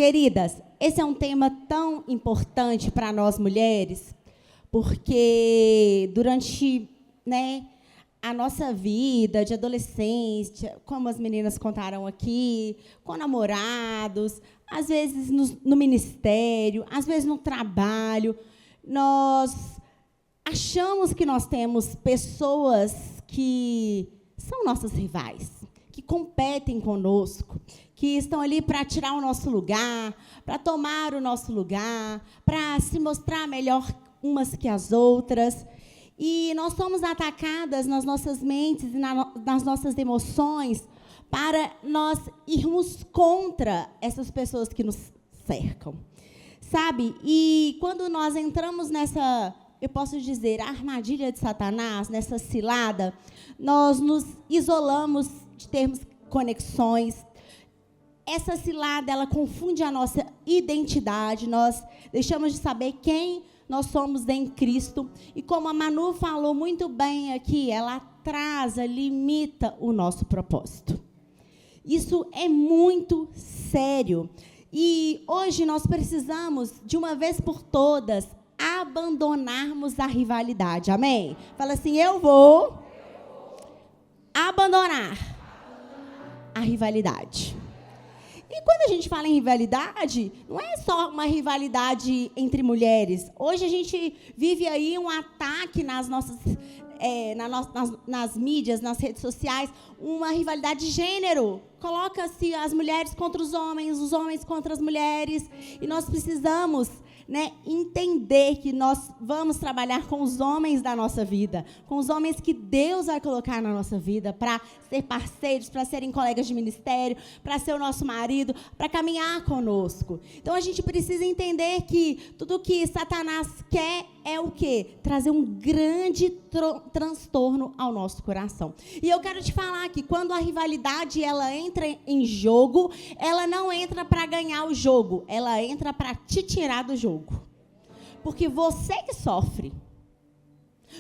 Queridas, esse é um tema tão importante para nós mulheres, porque durante, a nossa vida de adolescência, como as meninas contaram aqui, com namorados, às vezes no ministério, às vezes no trabalho, nós achamos que nós temos pessoas que são nossas rivais, que competem conosco, que estão ali para tirar o nosso lugar, para tomar o nosso lugar, para se mostrar melhor umas que as outras. E nós somos atacadas nas nossas mentes e nas nossas emoções para nós irmos contra essas pessoas que nos cercam. Sabe? E quando nós entramos nessa, eu posso dizer, armadilha de Satanás, nessa cilada, nós nos isolamos de termos conexões. Essa cilada, ela confunde a nossa identidade, nós deixamos de saber quem nós somos em Cristo. E como a Manu falou muito bem aqui, ela atrasa, limita o nosso propósito. Isso é muito sério. E hoje nós precisamos, de uma vez por todas, abandonarmos a rivalidade. Amém? Fala assim, eu vou abandonar a rivalidade. E quando a gente fala em rivalidade, não é só uma rivalidade entre mulheres. Hoje a gente vive aí um ataque nas nossas, nas mídias, nas redes sociais, uma rivalidade de gênero. Coloca-se as mulheres contra os homens contra as mulheres. E nós precisamos entender que nós vamos trabalhar com os homens da nossa vida, com os homens que Deus vai colocar na nossa vida para ser parceiros, para serem colegas de ministério, para ser o nosso marido, para caminhar conosco. Então, a gente precisa entender que tudo que Satanás quer é o quê? Trazer um grande transtorno ao nosso coração. E eu quero te falar que quando a rivalidade ela entra em jogo, ela não entra para ganhar o jogo, ela entra para te tirar do jogo. Porque você que sofre.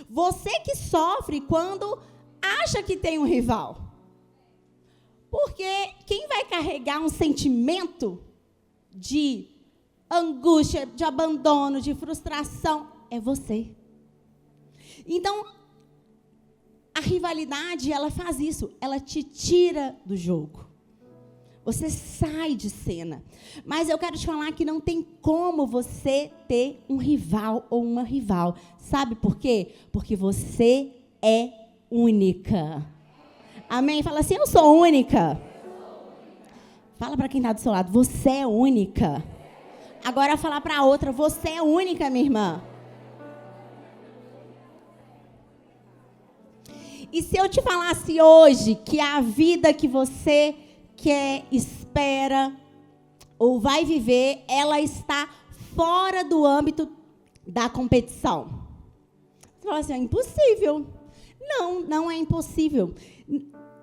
Você que sofre quando acha que tem um rival. Porque quem vai carregar um sentimento de angústia, de abandono, de frustração, é você. Então, a rivalidade, ela faz isso. Ela te tira do jogo. Você sai de cena. Mas eu quero te falar que não tem como você ter um rival ou uma rival. Sabe por quê? Porque você é única. Amém? Fala assim, eu sou única. Fala para quem está do seu lado, você é única. Agora falar para a outra, você é única, minha irmã. E se eu te falasse hoje que a vida que você quer, espera ou vai viver, ela está fora do âmbito da competição. Você fala assim, é impossível. Não, não é impossível.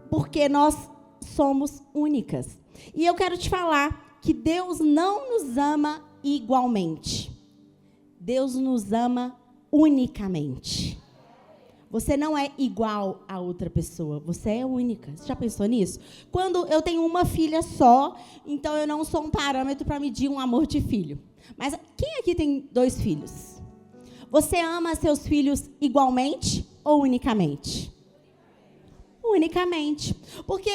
Porque nós somos únicas. E eu quero te falar que Deus não nos ama igualmente. Deus nos ama unicamente. Você não é igual a outra pessoa, você é única. Você já pensou nisso? Quando eu tenho uma filha só, então eu não sou um parâmetro para medir um amor de filho. Mas quem aqui tem 2 filhos? Você ama seus filhos igualmente ou unicamente? Unicamente. Porque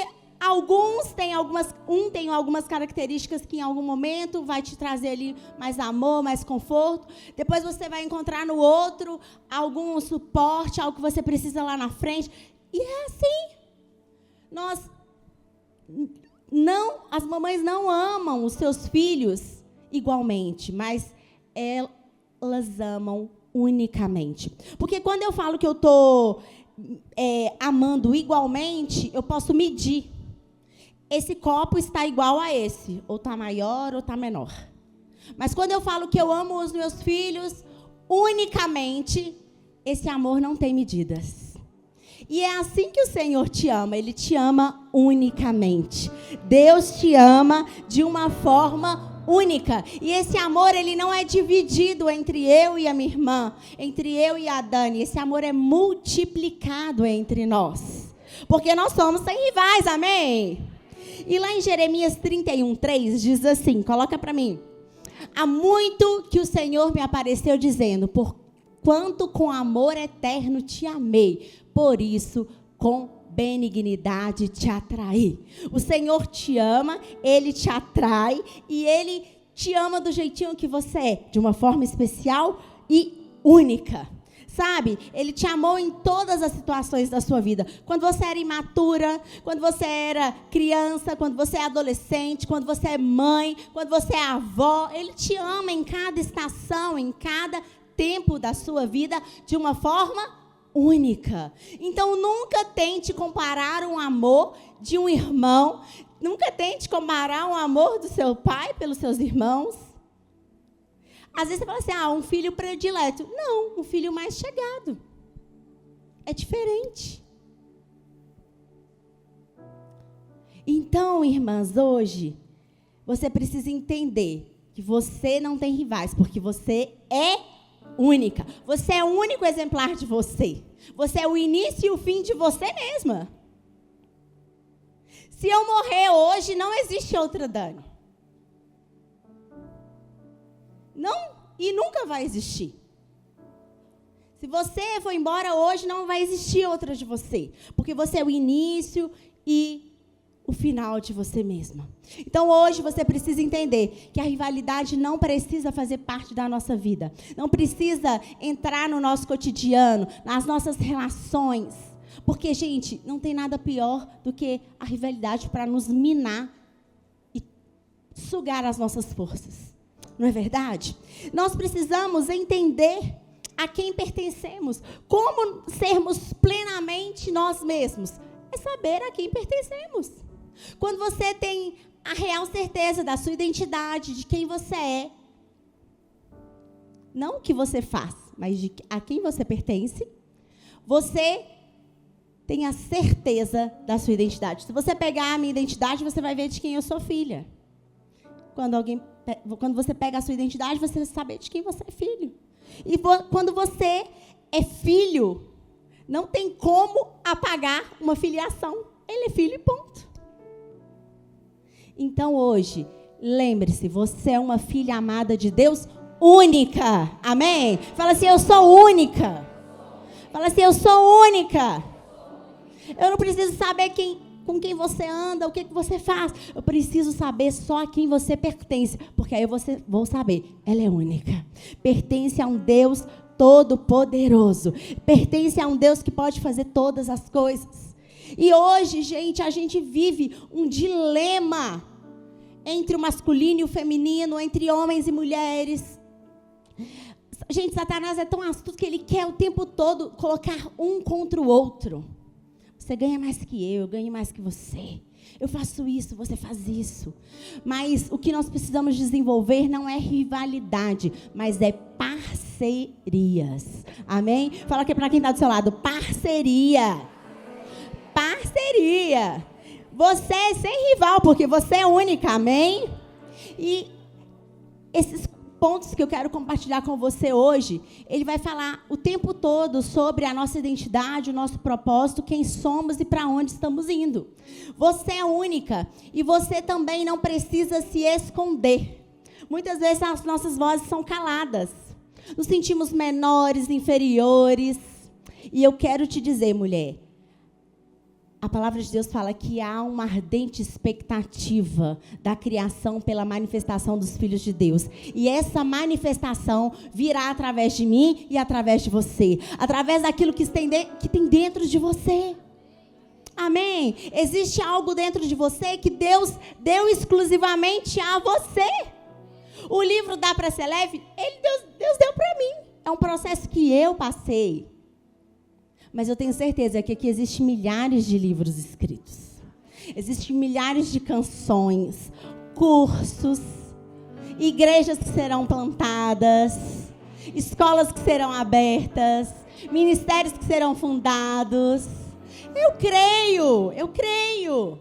um tem algumas características que em algum momento vai te trazer ali mais amor, mais conforto. Depois você vai encontrar no outro algum suporte, algo que você precisa lá na frente. E é assim. As mamães não amam os seus filhos igualmente, mas elas amam unicamente. Porque quando eu falo que eu estou amando igualmente, eu posso medir. Esse copo está igual a esse, ou está maior ou está menor. Mas quando eu falo que eu amo os meus filhos unicamente, esse amor não tem medidas. E é assim que o Senhor te ama, Ele te ama unicamente. Deus te ama de uma forma única. E esse amor, ele não é dividido entre eu e a minha irmã, entre eu e a Dani. Esse amor é multiplicado entre nós. Porque nós somos sem rivais, amém? E lá em Jeremias 31:3 diz assim, coloca para mim. Há muito que o Senhor me apareceu dizendo, porquanto com amor eterno te amei, por isso com benignidade te atraí. O Senhor te ama, Ele te atrai e Ele te ama do jeitinho que você é, de uma forma especial e única. Sabe, Ele te amou em todas as situações da sua vida. Quando você era imatura, quando você era criança, quando você é adolescente, quando você é mãe, quando você é avó. Ele te ama em cada estação, em cada tempo da sua vida, de uma forma única. Então, nunca tente comparar um amor de um irmão. Nunca tente comparar o amor do seu pai pelos seus irmãos. Às vezes você fala assim, um filho predileto. Não, um filho mais chegado. É diferente. Então, irmãs, hoje, você precisa entender que você não tem rivais, porque você é única. Você é o único exemplar de você. Você é o início e o fim de você mesma. Se eu morrer hoje, não existe outra Dani. Não, e nunca vai existir. Se você for embora hoje, não vai existir outra de você. Porque você é o início e o final de você mesma. Então, hoje, você precisa entender que a rivalidade não precisa fazer parte da nossa vida. Não precisa entrar no nosso cotidiano, nas nossas relações. Porque, gente, não tem nada pior do que a rivalidade para nos minar e sugar as nossas forças. Não é verdade? Nós precisamos entender a quem pertencemos. Como sermos plenamente nós mesmos? É saber a quem pertencemos. Quando você tem a real certeza da sua identidade, de quem você é, não o que você faz, mas a quem você pertence, você tem a certeza da sua identidade. Se você pegar a minha identidade, você vai ver de quem eu sou filha. Quando você pega a sua identidade, você vai saber de quem você é filho. E quando você é filho, não tem como apagar uma filiação. Ele é filho e ponto. Então, hoje, lembre-se, você é uma filha amada de Deus única. Amém? Fala assim, eu sou única. Fala assim, eu sou única. Eu não preciso saber com quem você anda, o que você faz. Eu preciso saber só a quem você pertence. Porque aí eu vou saber, ela é única. Pertence a um Deus todo-poderoso. Pertence a um Deus que pode fazer todas as coisas. E hoje, gente, a gente vive um dilema entre o masculino e o feminino, entre homens e mulheres. Gente, Satanás é tão astuto que ele quer o tempo todo colocar um contra o outro. Você ganha mais que eu ganho mais que você. Eu faço isso, você faz isso. Mas o que nós precisamos desenvolver não é rivalidade, mas é parcerias. Amém? Fala aqui para quem está do seu lado, parceria. Parceria. Você é sem rival, porque você é única, amém? E esses pontos que eu quero compartilhar com você hoje, ele vai falar o tempo todo sobre a nossa identidade, o nosso propósito, quem somos e para onde estamos indo. Você é única e você também não precisa se esconder. Muitas vezes as nossas vozes são caladas. Nos sentimos menores, inferiores. E eu quero te dizer, mulher, a palavra de Deus fala que há uma ardente expectativa da criação pela manifestação dos filhos de Deus. E essa manifestação virá através de mim e através de você. Através daquilo que tem dentro de você. Amém? Existe algo dentro de você que Deus deu exclusivamente a você. O livro Dá Pra Ser Leve, Deus deu para mim. É um processo que eu passei. Mas eu tenho certeza que aqui existem milhares de livros escritos. Existem milhares de canções, cursos, igrejas que serão plantadas, escolas que serão abertas, ministérios que serão fundados. Eu creio.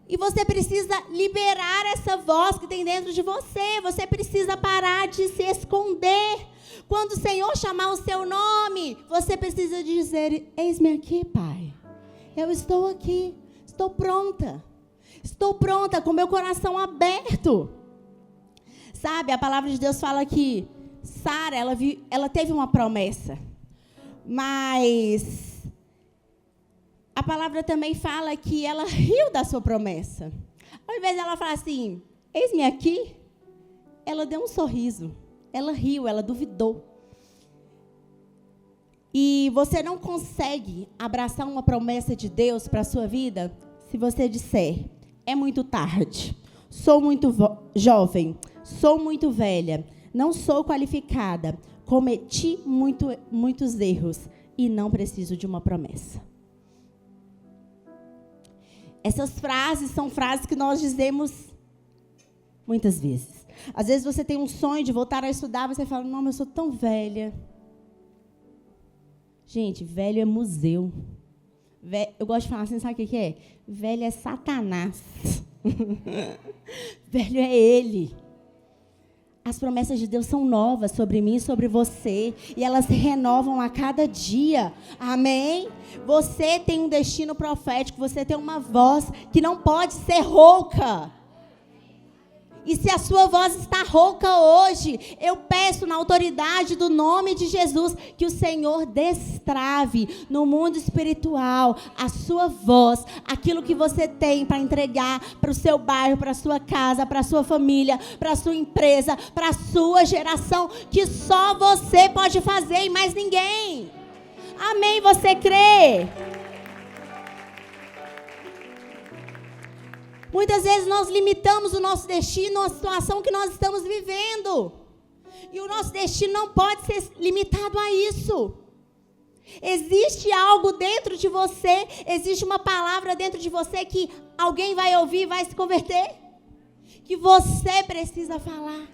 E você precisa liberar essa voz que tem dentro de você. Você precisa parar de se esconder. Quando o Senhor chamar o seu nome, você precisa dizer, eis-me aqui, Pai. Eu estou aqui, estou pronta. Estou pronta, com meu coração aberto. Sabe, a palavra de Deus fala que Sara, ela teve uma promessa. Mas a palavra também fala que ela riu da sua promessa. Ao invés dela falar assim, eis-me aqui, ela deu um sorriso. Ela riu, ela duvidou. E você não consegue abraçar uma promessa de Deus para a sua vida se você disser, é muito tarde, sou muito jovem, sou muito velha, não sou qualificada, cometi muitos erros e não preciso de uma promessa. Essas frases são frases que nós dizemos muitas vezes. Às vezes você tem um sonho de voltar a estudar, você fala, não, mas eu sou tão velha. Gente, velho é museu. Eu gosto de falar assim, sabe o que é? Velho é Satanás. Velho é ele. As promessas de Deus são novas sobre mim e sobre você. E elas se renovam a cada dia. Amém? Você tem um destino profético. Você tem uma voz que não pode ser rouca. E se a sua voz está rouca hoje, eu peço na autoridade do nome de Jesus que o Senhor destrave no mundo espiritual a sua voz, aquilo que você tem para entregar para o seu bairro, para a sua casa, para a sua família, para a sua empresa, para a sua geração, que só você pode fazer e mais ninguém. Amém? Você crê? Muitas vezes nós limitamos o nosso destino à situação que nós estamos vivendo. E o nosso destino não pode ser limitado a isso. Existe algo dentro de você, existe uma palavra dentro de você que alguém vai ouvir e vai se converter. Que você precisa falar.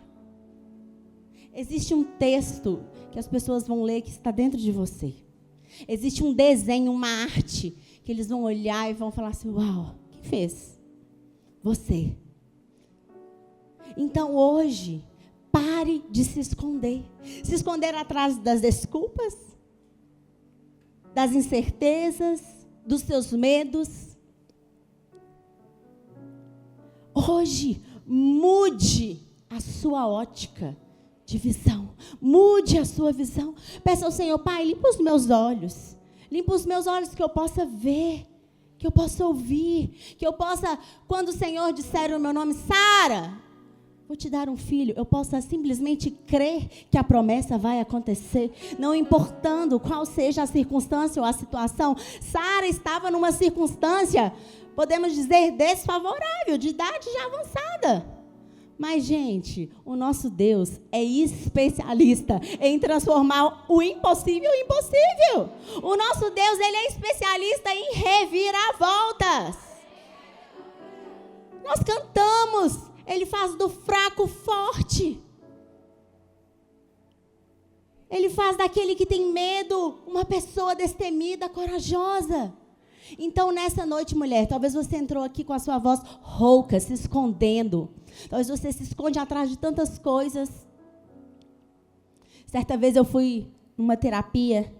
Existe um texto que as pessoas vão ler que está dentro de você. Existe um desenho, uma arte, que eles vão olhar e vão falar assim, uau, quem fez? Você. Então hoje, pare de se esconder. Se esconder atrás das desculpas, das incertezas, dos seus medos. Hoje, mude a sua ótica de visão. Mude a sua visão. Peça ao Senhor, Pai, limpa os meus olhos. Limpa os meus olhos que eu possa ver. Que eu possa ouvir, que eu possa, quando o Senhor disser o meu nome, Sara, vou te dar um filho, eu possa simplesmente crer que a promessa vai acontecer, não importando qual seja a circunstância ou a situação. Sara estava numa circunstância, podemos dizer, desfavorável, de idade já avançada. Mas, gente, o nosso Deus é especialista em transformar o impossível em possível. O nosso Deus, ele é especialista em reviravoltas. Nós cantamos, ele faz do fraco forte. Ele faz daquele que tem medo uma pessoa destemida, corajosa. Então, nessa noite, mulher, talvez você entrou aqui com a sua voz rouca, se escondendo. Talvez você se esconde atrás de tantas coisas. Certa vez eu fui numa terapia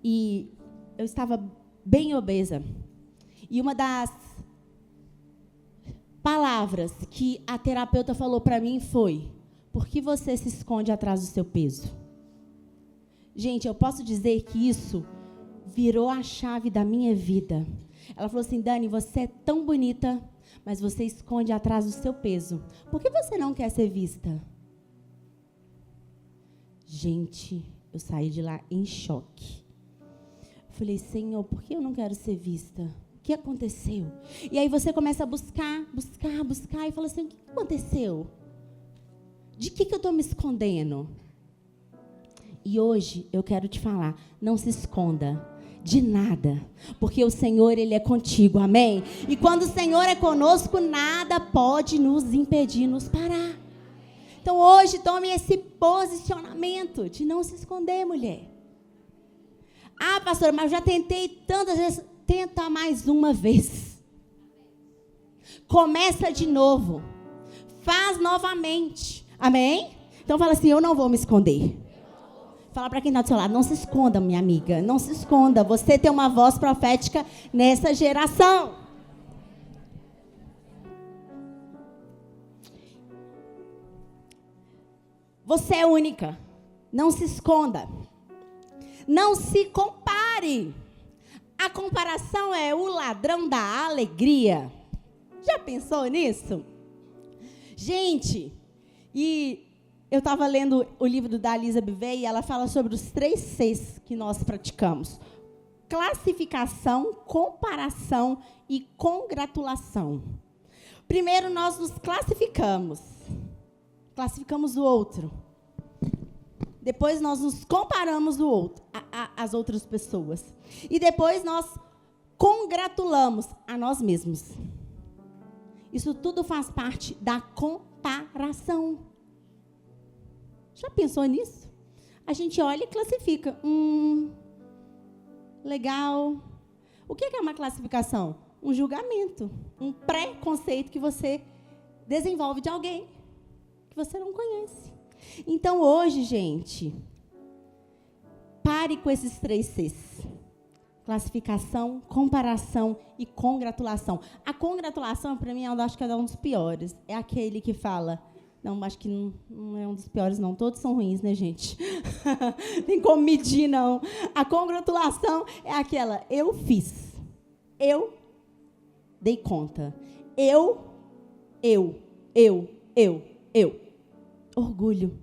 e eu estava bem obesa. E uma das palavras que a terapeuta falou para mim foi, por que você se esconde atrás do seu peso? Gente, eu posso dizer que isso virou a chave da minha vida. Ela falou assim, Dani, você é tão bonita, mas você esconde atrás do seu peso. Por que você não quer ser vista? Gente, eu saí de lá em choque. Falei, Senhor, por que eu não quero ser vista? O que aconteceu? E aí você começa a buscar, e fala assim, o que aconteceu? De que eu estou me escondendo? E hoje eu quero te falar, não se esconda de nada, porque o Senhor, ele é contigo, amém? E quando o Senhor é conosco, nada pode nos impedir, nos parar. Então hoje tome esse posicionamento de não se esconder, mulher. Ah, pastora, mas eu já tentei tantas vezes. Tenta mais uma vez. Começa de novo. Faz novamente, amém? Então fala assim, eu não vou me esconder. Fala para quem está do seu lado, não se esconda, minha amiga, não se esconda. Você tem uma voz profética nessa geração. Você é única. Não se esconda. Não se compare. A comparação é o ladrão da alegria. Já pensou nisso? Gente, e eu estava lendo o livro da Lisa Bivet e ela fala sobre os 3 Cs que nós praticamos. Classificação, comparação e congratulação. Primeiro, nós nos classificamos. Classificamos o outro. Depois, nós nos comparamos o outro, as outras pessoas. E depois, nós congratulamos a nós mesmos. Isso tudo faz parte da comparação. Já pensou nisso? A gente olha e classifica. Legal. O que é uma classificação? Um julgamento, um preconceito que você desenvolve de alguém que você não conhece. Então, hoje, gente, pare com esses 3 Cs. Classificação, comparação e congratulação. A congratulação, para mim, eu acho que é um dos piores. É aquele que fala... Não, acho que não é um dos piores, não. Todos são ruins, né, gente? Tem como medir, não. A congratulação é aquela, eu fiz. Eu dei conta. Eu. Orgulho.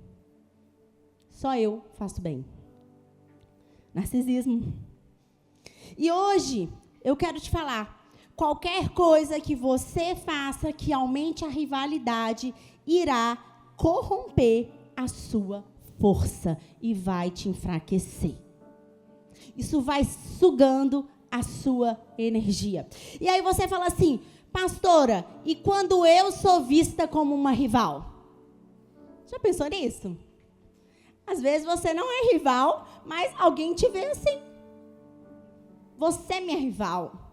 Só eu faço bem. Narcisismo. E hoje, eu quero te falar, qualquer coisa que você faça que aumente a rivalidade irá corromper a sua força e vai te enfraquecer. Isso vai sugando a sua energia. E aí você fala assim, pastora, e quando eu sou vista como uma rival? Já pensou nisso? Às vezes você não é rival, mas alguém te vê assim. Você é minha rival.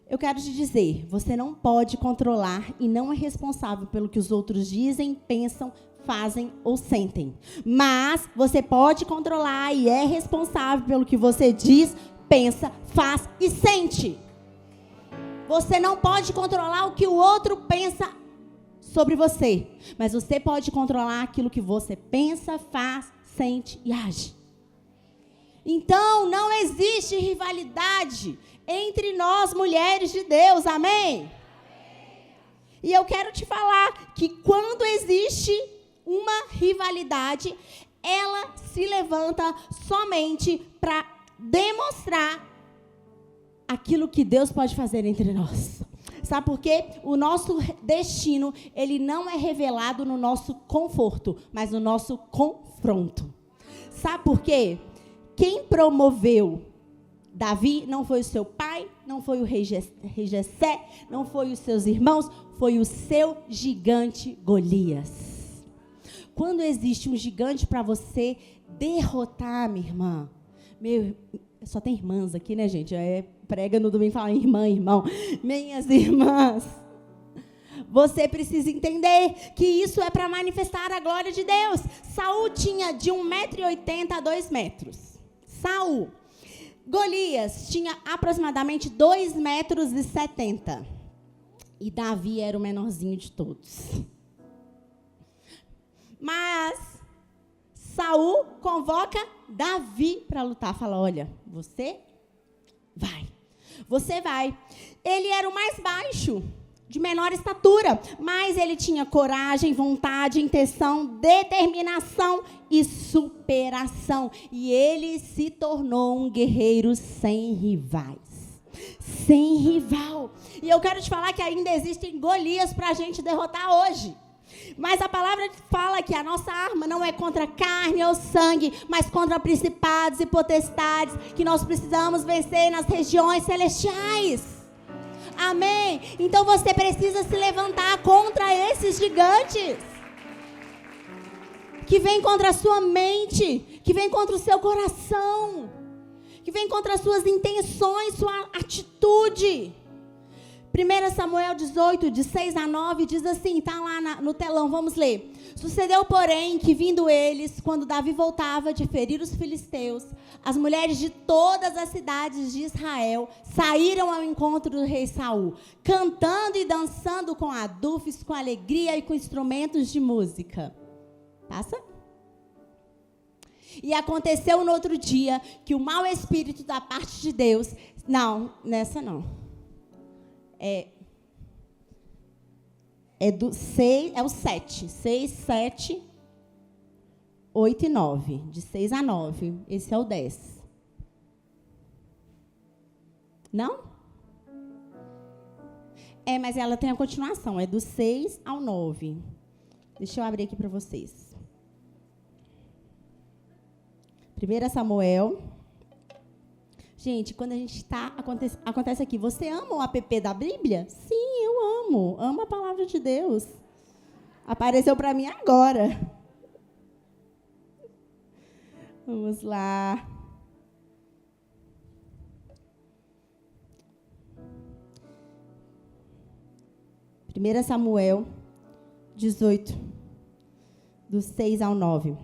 Eu quero te dizer, você não pode controlar e não é responsável pelo que os outros dizem, pensam, fazem ou sentem. Mas você pode controlar e é responsável pelo que você diz, pensa, faz e sente. Você não pode controlar o que o outro pensa sobre você, mas você pode controlar aquilo que você pensa, faz, sente e age. Então, não existe rivalidade entre nós, mulheres de Deus, amém? E eu quero te falar que quando existe uma rivalidade, ela se levanta somente para demonstrar aquilo que Deus pode fazer entre nós. Sabe por quê? O nosso destino, ele não é revelado no nosso conforto, mas no nosso confronto. Sabe por quê? Quem promoveu Davi não foi o seu pai, não foi o rei Jessé, não foi os seus irmãos, foi o seu gigante Golias. Quando existe um gigante para você derrotar, minha irmã, só tem irmãs aqui, né, gente? Prega no domingo e fala irmã, irmão. Minhas irmãs, você precisa entender que isso é para manifestar a glória de Deus. Saul tinha de 1,80 m a 2 metros. Saul. Golias tinha aproximadamente 2,70 m. E Davi era o menorzinho de todos. Mas Saul convoca Davi para lutar. Fala, olha, você vai. Você vai. Ele era o mais baixo, de menor estatura, mas ele tinha coragem, vontade, intenção, determinação e superação. E ele se tornou um guerreiro sem rivais. Sem rival. E eu quero te falar que ainda existem Golias para a gente derrotar hoje. Mas a palavra fala que a nossa arma não é contra carne ou sangue, mas contra principados e potestades, que nós precisamos vencer nas regiões celestiais. Amém? Então você precisa se levantar contra esses gigantes que vêm contra a sua mente, que vêm contra o seu coração, que vêm contra as suas intenções, sua atitude. 1 Samuel 18, de 6 a 9, diz assim, está lá no telão, vamos ler. Sucedeu, porém, que vindo eles, quando Davi voltava de ferir os filisteus, as mulheres de todas as cidades de Israel saíram ao encontro do rei Saul, cantando e dançando com adufes, com alegria e com instrumentos de música. Passa. E aconteceu no outro dia que o mau espírito da parte de Deus... Não, nessa não. É do 6, é o 7. 6, 7, 8 e 9. De 6 a 9. Esse é o 10. Não? Mas ela tem a continuação. É do 6 ao 9. Deixa eu abrir aqui para vocês. 1 Samuel. Gente, quando a gente está... Acontece aqui. Você ama o app da Bíblia? Sim, eu amo. Amo a palavra de Deus. Apareceu para mim agora. Vamos lá. Primeira Samuel 18, do 6 ao 9.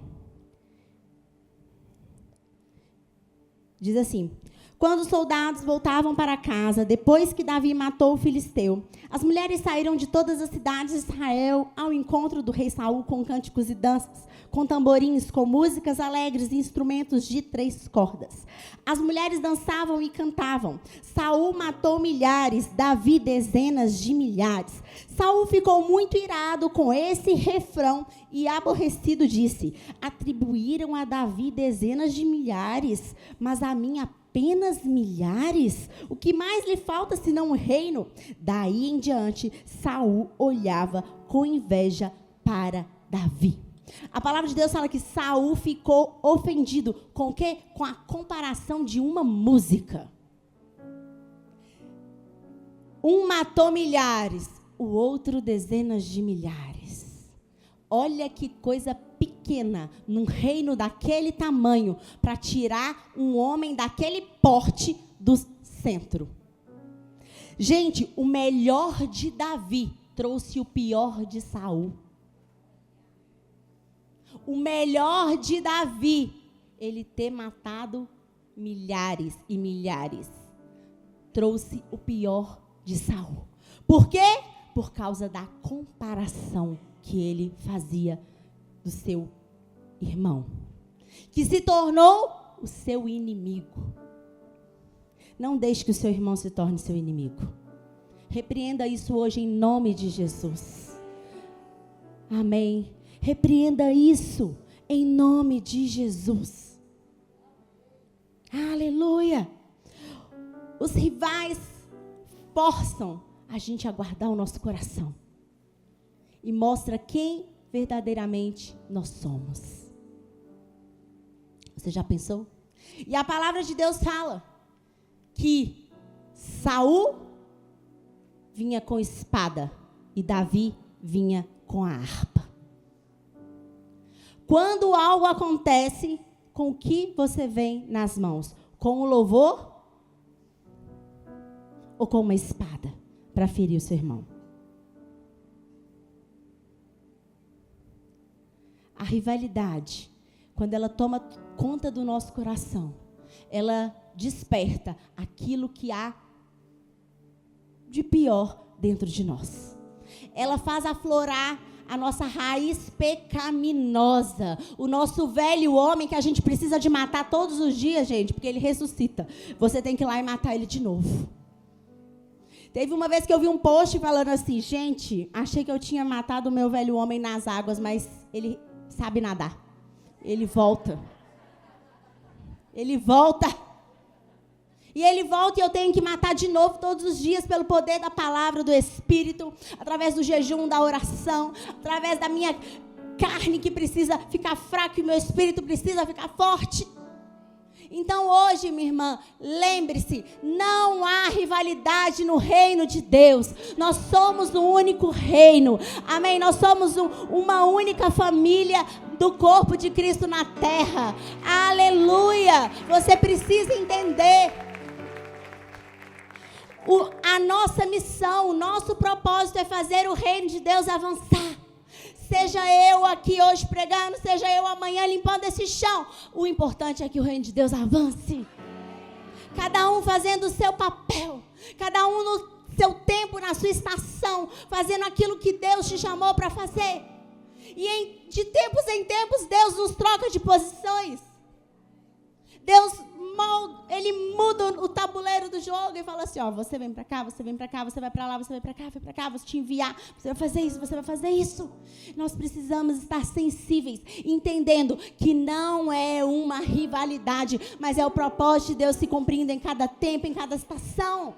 Diz assim: quando os soldados voltavam para casa, depois que Davi matou o filisteu, as mulheres saíram de todas as cidades de Israel ao encontro do rei Saul com cânticos e danças, com tamborins, com músicas alegres e instrumentos de 3 cordas. As mulheres dançavam e cantavam. Saul matou milhares, Davi dezenas de milhares. Saul ficou muito irado com esse refrão e aborrecido disse: atribuíram a Davi dezenas de milhares, mas a mim apenas milhares? O que mais lhe falta senão um reino? Daí em diante, Saul olhava com inveja para Davi. A palavra de Deus fala que Saul ficou ofendido. Com o quê? Com a comparação de uma música. Um matou milhares, o outro dezenas de milhares. Olha que coisa pequena, num reino daquele tamanho, para tirar um homem daquele porte do centro. Gente, o melhor de Davi trouxe o pior de Saul. O melhor de Davi, ele ter matado milhares e milhares, trouxe o pior de Saul. Por quê? Por causa da comparação que ele fazia do seu irmão, que se tornou o seu inimigo. Não deixe que o seu irmão se torne seu inimigo. Repreenda isso hoje em nome de Jesus. Amém. Repreenda isso em nome de Jesus. Aleluia. Os rivais forçam a gente a guardar o nosso coração e mostra quem verdadeiramente nós somos. Você já pensou? E a palavra de Deus fala que Saul vinha com espada e Davi vinha com a harpa. Quando algo acontece, com o que você vem nas mãos? Com o louvor ou com uma espada para ferir o seu irmão? A rivalidade, quando ela toma conta do nosso coração, ela desperta aquilo que há de pior dentro de nós. Ela faz aflorar a nossa raiz pecaminosa, o nosso velho homem que a gente precisa de matar todos os dias, gente, porque ele ressuscita. Você tem que ir lá e matar ele de novo. Teve uma vez que eu vi um post falando assim: gente, achei que eu tinha matado o meu velho homem nas águas, mas ele sabe nadar. Ele volta. Ele volta. E ele volta e eu tenho que matar de novo todos os dias pelo poder da palavra do Espírito, através do jejum, da oração, através da minha carne que precisa ficar fraca e meu espírito precisa ficar forte. Então hoje, minha irmã, lembre-se, não há rivalidade no reino de Deus. Nós somos um único reino. Amém? Nós somos uma única família do corpo de Cristo na terra. Aleluia! Você precisa entender. A nossa missão, o nosso propósito é fazer o reino de Deus avançar. Seja eu aqui hoje pregando, seja eu amanhã limpando esse chão. O importante é que o reino de Deus avance. Cada um fazendo o seu papel. Cada um no seu tempo, na sua estação. Fazendo aquilo que Deus te chamou para fazer. E de tempos em tempos, Deus nos troca de posições. Deus Ele muda o tabuleiro do jogo e fala assim, ó, você vem para cá, você vem para cá, você vai para lá, você vai para cá, vai para cá, vou te enviar, você vai fazer isso, você vai fazer isso. Nós precisamos estar sensíveis, entendendo que não é uma rivalidade, mas é o propósito de Deus se cumprindo em cada tempo, em cada estação.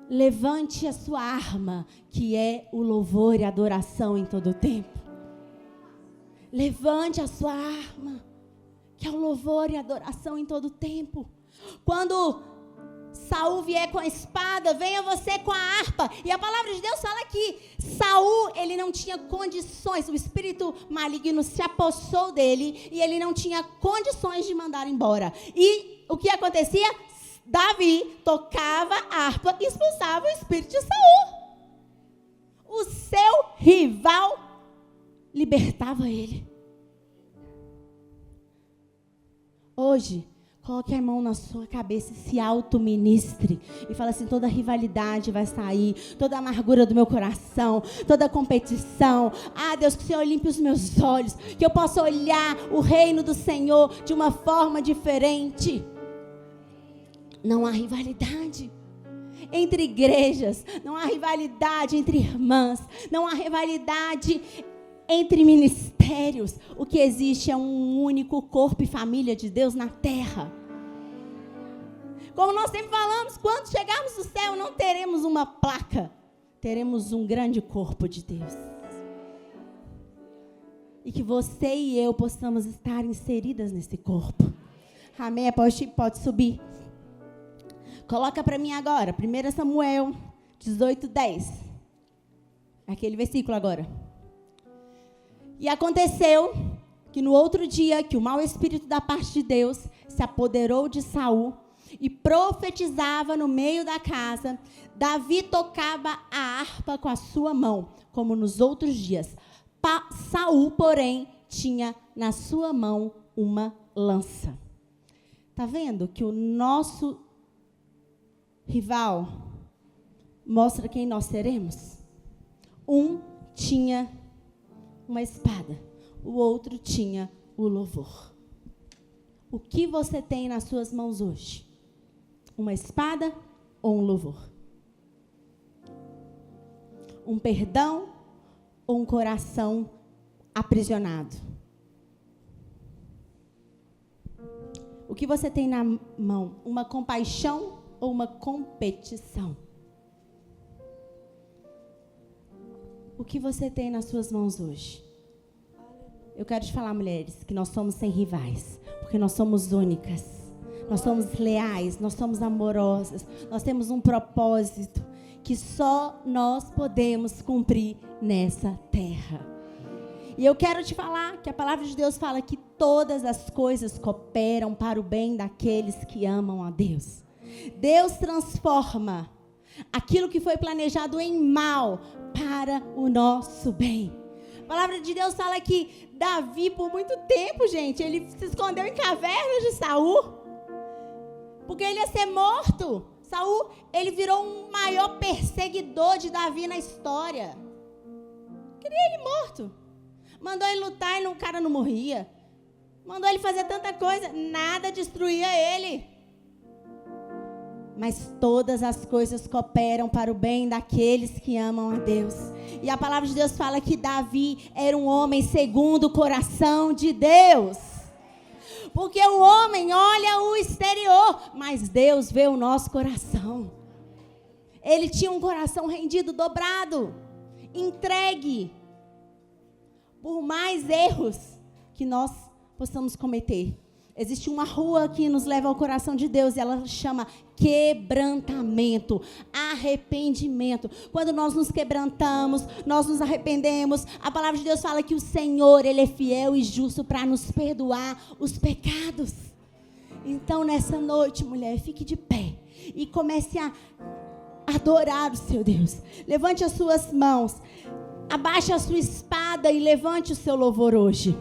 Levante a sua arma, que é o louvor e a adoração em todo o tempo. Levante a sua arma, que é o louvor e a adoração em todo o tempo. Quando Saul vier com a espada, venha você com a harpa. E a palavra de Deus fala que Saul, ele não tinha condições, o espírito maligno se apossou dele e ele não tinha condições de mandar embora. E o que acontecia? Davi tocava a harpa e expulsava o espírito de Saul. O seu rival libertava ele. Hoje, coloque a mão na sua cabeça e se auto-ministre. E fala assim, toda rivalidade vai sair, toda amargura do meu coração, toda competição. Ah, Deus, que o Senhor limpe os meus olhos, que eu possa olhar o reino do Senhor de uma forma diferente. Não há rivalidade entre igrejas, não há rivalidade entre irmãs, não há rivalidade entre ministérios. O que existe é um único corpo e família de Deus na terra. Como nós sempre falamos, quando chegarmos no céu, não teremos uma placa, teremos um grande corpo de Deus. E que você e eu possamos estar inseridas nesse corpo. Amém? Pode subir. Coloca para mim agora, 1 Samuel 18:10. Aquele versículo agora. E aconteceu que no outro dia, que o mau espírito da parte de Deus se apoderou de Saul e profetizava no meio da casa. Davi tocava a harpa com a sua mão, como nos outros dias. Saul, porém, tinha na sua mão uma lança. Está vendo que o nosso rival mostra quem nós seremos? Um tinha uma espada, o outro tinha o louvor. O que você tem nas suas mãos hoje? Uma espada ou um louvor? Um perdão ou um coração aprisionado? O que você tem na mão? Uma compaixão ou uma competição? O que você tem nas suas mãos hoje? Eu quero te falar, mulheres, que nós somos sem rivais, porque nós somos únicas, nós somos leais, nós somos amorosas, nós temos um propósito que só nós podemos cumprir nessa terra. E eu quero te falar que a palavra de Deus fala que todas as coisas cooperam para o bem daqueles que amam a Deus. Deus transforma aquilo que foi planejado em mal para o nosso bem. A palavra de Deus fala que Davi, por muito tempo, gente, ele se escondeu em cavernas de Saul, porque ele ia ser morto. Saul, ele virou um maior perseguidor de Davi na história. Queria ele morto. Mandou ele lutar e o cara não morria. Mandou ele fazer tanta coisa, nada destruía ele. Mas todas as coisas cooperam para o bem daqueles que amam a Deus. E a palavra de Deus fala que Davi era um homem segundo o coração de Deus. Porque o homem olha o exterior, mas Deus vê o nosso coração. Ele tinha um coração rendido, dobrado, entregue. Por mais erros que nós possamos cometer, existe uma rua que nos leva ao coração de Deus e ela chama quebrantamento, arrependimento. Quando nós nos quebrantamos, nós nos arrependemos, a palavra de Deus fala que o Senhor, Ele é fiel e justo para nos perdoar os pecados. Então, nessa noite, mulher, fique de pé e comece a adorar o seu Deus. Levante as suas mãos, abaixe a sua espada e levante o seu louvor hoje.